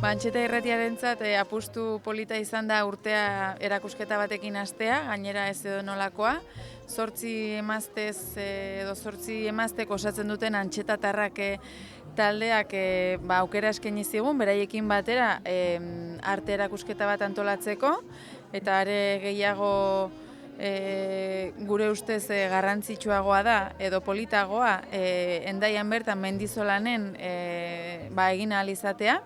Antxeta irratiarentzat apustu polita izan da urtea erakusketa batekin hastea, gainera ez edo nolakoa. 8 emaztez edo 8 emaztek osatzen duten antxetatarrak taldeak aukera eskaini zigun, beraiekin batera arte erakusketa bat antolatzeko, eta are gehiago gure ustez garrantzitsuagoa da edo politagoa Hendaian bertan Mendizolanen egin ahal izatea.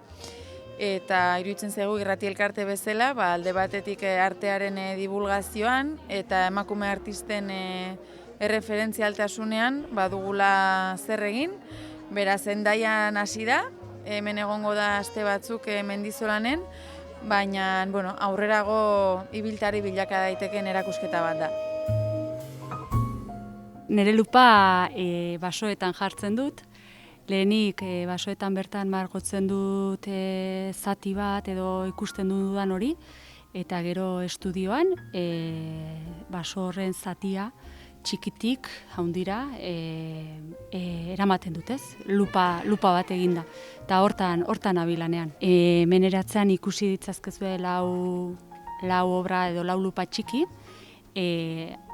Eta iruditzen zaigu irrati elkarte bezala, alde batetik artearen divulgazioan eta emakume artisten erreferentzialtasunean badugula zer egin. Beraz, Hendaian hasi da, hemen egongo da aste batzuk Mendizolanen, baina aurrerago ibiltari bilaka daitekeen erakusketa bat da. Nere lupa basoetan jartzen dut. Lehenik basoetan bertan margotzen dut zati bat edo ikusten dudan hori, eta gero estudioan baso horren zatia txikitik haundira eramaten dut, ez? Lupa bat eginda, eta hortan abilanean. Meneratzean ikusi ditzazkezue lau obra edo lau lupa txiki,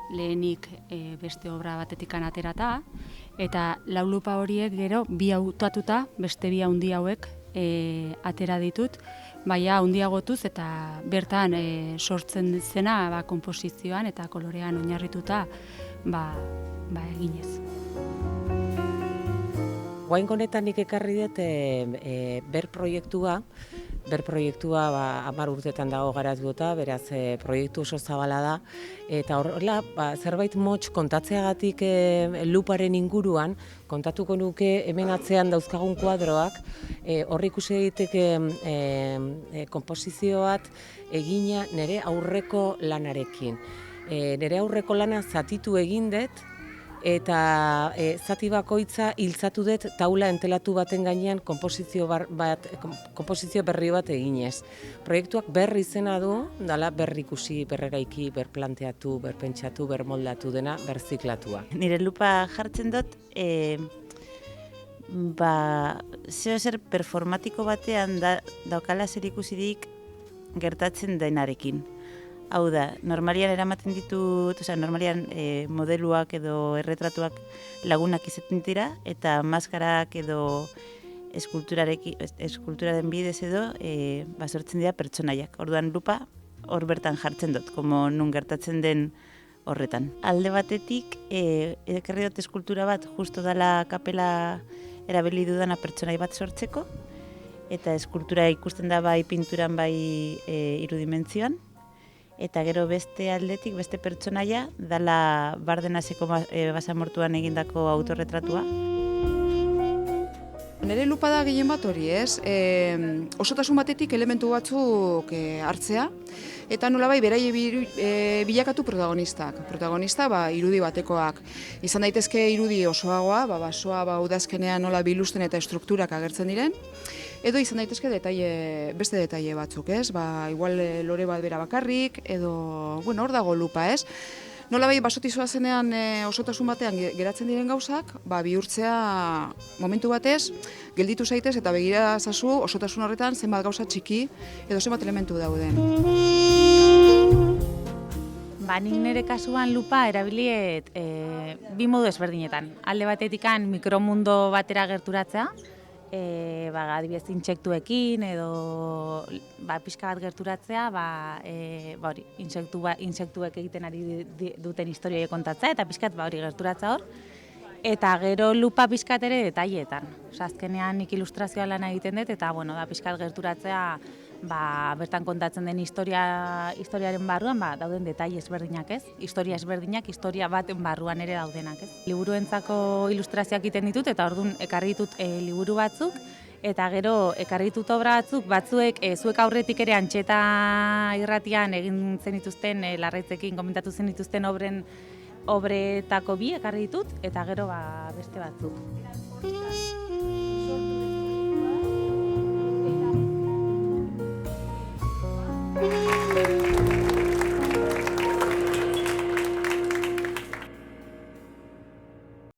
lehenik beste obra batetikan aterata, eta lau lupa horiek gero bi hautatuta, beste bi haundi hauek atera ditut, baina handiagotuz eta bertan sortzen zena konposizioan eta kolorean oinarrituta eginez. Oraingo honetan nik ekarri dut ber proiektua 10 urtetan dago garatuta, beraz proiektu oso zabala da, eta horrela zerbait motz kontatzeagatik luparen inguruan, kontatuko nuke hemen atzean dauzkagun kuadroak, hor ikusi daiteke konposizio bat egina nire aurreko lanarekin. Nire aurreko lana zatitu egin dut, eta zati bakoitza hiltzatu dut taula entelatu baten gainean konposizio berri bat eginez. Proiektuak berri izena du, dala berrikusi, berreraiki, berplanteatu, berpentsatu, bermoldatu dena, berziklatua. Nire lupa jartzen dut, zer performatiko batean daukala zer ikusirik gertatzen denarekin. Hau da, normalian eramaten ditut, normalian modeluak edo erretratuak lagunak izaten dira, eta maskarak edo eskulturaren bidez edo sortzen dira pertsonaiak. Orduan lupa hor bertan jartzen dut, como nun gertatzen den horretan. Alde batetik, ekarri dut eskultura bat justo dala kapela erabili dudana pertsonai bat sortzeko, eta eskultura ikusten da bai pinturan bai irudimentzioan. Eta gero beste aldetik, beste pertsonaia, dala Bardenaseko basamortuan egindako autorretratua. Nire lupa da gehien bat hori, ez? Osotasun batetik elementu batzuk hartzea, eta nolabai beraie bilakatu protagonistak. Protagonista irudi batekoak. Izan daitezke irudi osoagoa, basoa udazkenean nola bilusten eta estrukturak agertzen diren, edo izan daitezke beste detaile batzuk, ez? Igual lore bat bera bakarrik, edo, hor dago lupa, ez? Nolabai basotizoa zenean osotasun batean geratzen diren gauzak, bihurtzea momentu batez, gelditu zaitez eta begira zazu osotasun horretan zenbat gauza txiki edo zenbat elementu dauden. Nik nire kasuan lupa erabiliet bi modu ezberdinetan. Alde batetikan mikromundo batera gerturatzea, adibidez intsektuekin edo pixka bat gerturatzea, intsektuek egiten ari duten historioa kontatzea, eta pixkat hori gerturatza hor. Eta gero lupa pixkat ere detaileetan. Azkenean nik ilustrazioa lana egiten dut, eta pixkat gerturatzea bertan kontatzen den historiaren barruan dauden detaile ezberdinak, ez? Historia ezberdinak, historia baten barruan ere daudenak, ez? Liburuentzako ilustrazioak egiten ditut, eta orduan ekarri ditut liburu batzuk, eta gero ekarri ditut obra batzuek zuek aurretik ere Antxeta irratian egin zenituzten, Larraitzekin komentatu zenituzten obretako bi ekarri ditut, eta gero beste batzuk.